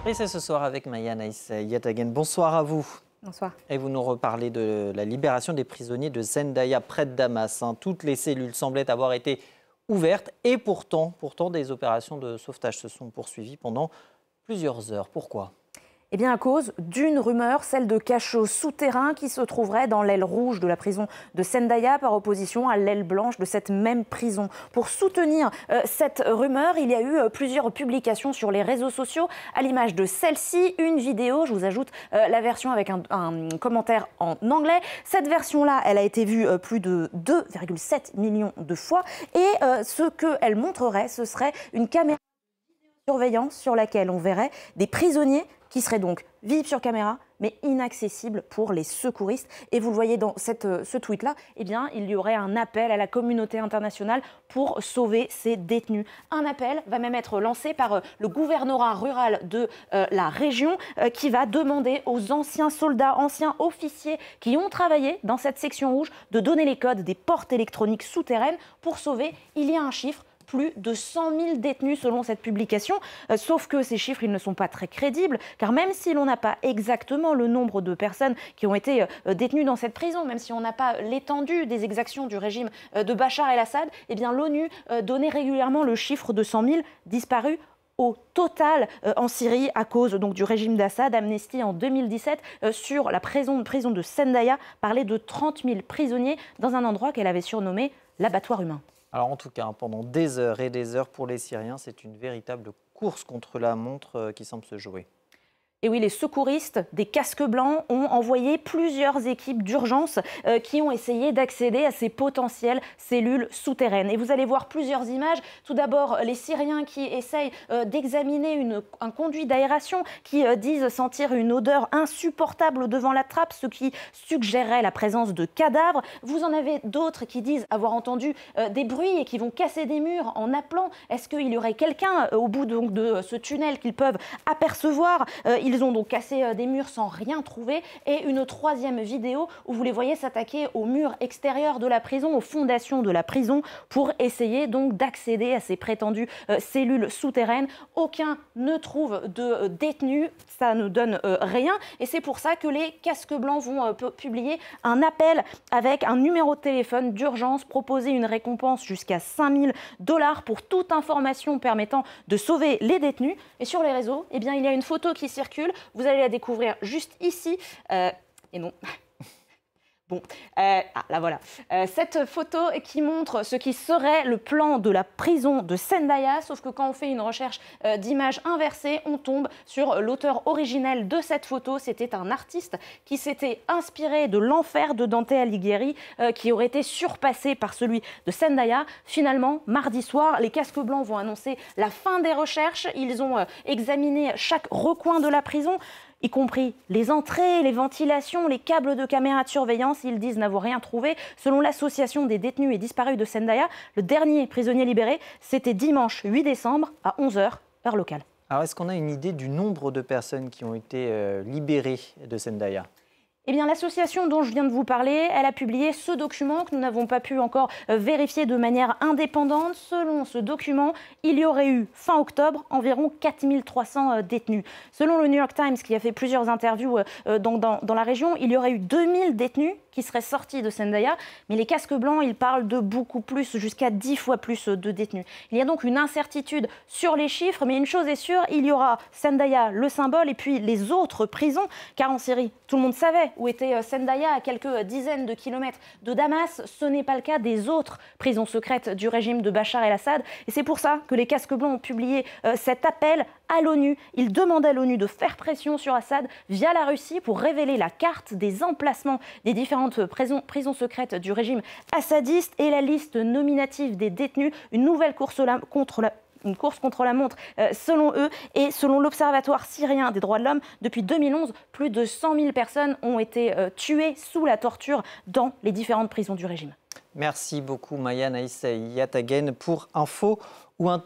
Et c'est ce soir avec Maya Naïs Yatagen. Bonsoir à vous. Bonsoir. Et vous nous reparlez de la libération des prisonniers de Zendaya près de Damas. Toutes les cellules semblaient avoir été ouvertes et pourtant des opérations de sauvetage se sont poursuivies pendant plusieurs heures. Pourquoi ? Eh bien, à cause d'une rumeur, celle de cachots souterrains qui se trouveraient dans l'aile rouge de la prison de Zendaya par opposition à l'aile blanche de cette même prison. Pour soutenir cette rumeur, il y a eu plusieurs publications sur les réseaux sociaux, à l'image de celle-ci, une vidéo. Je vous ajoute la version avec un commentaire en anglais. Cette version-là, elle a été vue plus de 2,7 millions de fois. Et ce qu'elle montrerait, ce serait une caméra de surveillance sur laquelle on verrait des prisonniers qui seraient donc visibles sur caméra, mais inaccessibles pour les secouristes. Et vous le voyez dans ce tweet-là, eh bien, il y aurait un appel à la communauté internationale pour sauver ces détenus. Un appel va même être lancé par le gouvernorat rural de la région qui va demander aux anciens soldats, anciens officiers qui ont travaillé dans cette section rouge de donner les codes des portes électroniques souterraines pour sauver. Il y a un chiffre. Plus de 100 000 détenus selon cette publication, sauf que ces chiffres ils ne sont pas très crédibles, car même si l'on n'a pas exactement le nombre de personnes qui ont été détenues dans cette prison, même si on n'a pas l'étendue des exactions du régime de Bachar el-Assad, eh bien l'ONU donnait régulièrement le chiffre de 100 000 disparus au total en Syrie à cause donc, du régime d'Assad. Amnesty en 2017 sur la prison de Zendaya parlait de 30 000 prisonniers dans un endroit qu'elle avait surnommé l'abattoir humain. Alors en tout cas, pendant des heures et des heures pour les Syriens, c'est une véritable course contre la montre qui semble se jouer. Et oui, les secouristes des casques blancs ont envoyé plusieurs équipes d'urgence qui ont essayé d'accéder à ces potentielles cellules souterraines. Et vous allez voir plusieurs images. Tout d'abord, les Syriens qui essayent d'examiner un conduit d'aération, qui disent sentir une odeur insupportable devant la trappe, ce qui suggérerait la présence de cadavres. Vous en avez d'autres qui disent avoir entendu des bruits et qui vont casser des murs en appelant. Est-ce qu'il y aurait quelqu'un au bout donc, de ce tunnel qu'ils peuvent apercevoir ? Ils ont donc cassé des murs sans rien trouver. Et une troisième vidéo où vous les voyez s'attaquer aux murs extérieurs de la prison, aux fondations de la prison, pour essayer donc d'accéder à ces prétendues cellules souterraines. Aucun ne trouve de détenus, ça ne donne rien. Et c'est pour ça que les casques blancs vont publier un appel avec un numéro de téléphone d'urgence, proposer une récompense jusqu'à 5 000 $ pour toute information permettant de sauver les détenus. Et sur les réseaux, eh bien, il y a une photo qui circule. Vous allez la découvrir juste ici. Et non. Bon, là voilà. Cette photo qui montre ce qui serait le plan de la prison de Zendaya, sauf que quand on fait une recherche d'images inversées, on tombe sur l'auteur originel de cette photo. C'était un artiste qui s'était inspiré de l'enfer de Dante Alighieri, qui aurait été surpassé par celui de Zendaya. Finalement, mardi soir, les casques blancs vont annoncer la fin des recherches. Ils ont examiné chaque recoin de la prison, y compris les entrées, les ventilations, les câbles de caméras de surveillance. Ils disent n'avoir rien trouvé. Selon l'association des détenus et disparus de Zendaya, le dernier prisonnier libéré, c'était dimanche 8 décembre à 11 h, heure locale. Alors est-ce qu'on a une idée du nombre de personnes qui ont été libérées de Zendaya ? Eh bien, l'association dont je viens de vous parler, elle a publié ce document que nous n'avons pas pu encore vérifier de manière indépendante. Selon ce document, il y aurait eu, fin octobre, environ 4 300 détenus. Selon le New York Times, qui a fait plusieurs interviews dans la région, il y aurait eu 2000 détenus qui seraient sortis de Zendaya. Mais les casques blancs, ils parlent de beaucoup plus, jusqu'à 10 fois plus de détenus. Il y a donc une incertitude sur les chiffres, mais une chose est sûre, il y aura Zendaya, le symbole, et puis les autres prisons, car en Syrie, tout le monde savait où était Zendaya, à quelques dizaines de kilomètres de Damas. Ce n'est pas le cas des autres prisons secrètes du régime de Bachar el-Assad. Et c'est pour ça que les casques blancs ont publié cet appel à l'ONU. Ils demandent à l'ONU de faire pression sur Assad via la Russie pour révéler la carte des emplacements des différentes prisons secrètes du régime assadiste et la liste nominative des détenus. Une nouvelle course contre la montre, selon eux, et selon l'Observatoire syrien des droits de l'homme, depuis 2011, plus de 100 000 personnes ont été tuées sous la torture dans les différentes prisons du régime. Merci beaucoup Maya Naïs Yatagen pour Info ou un top.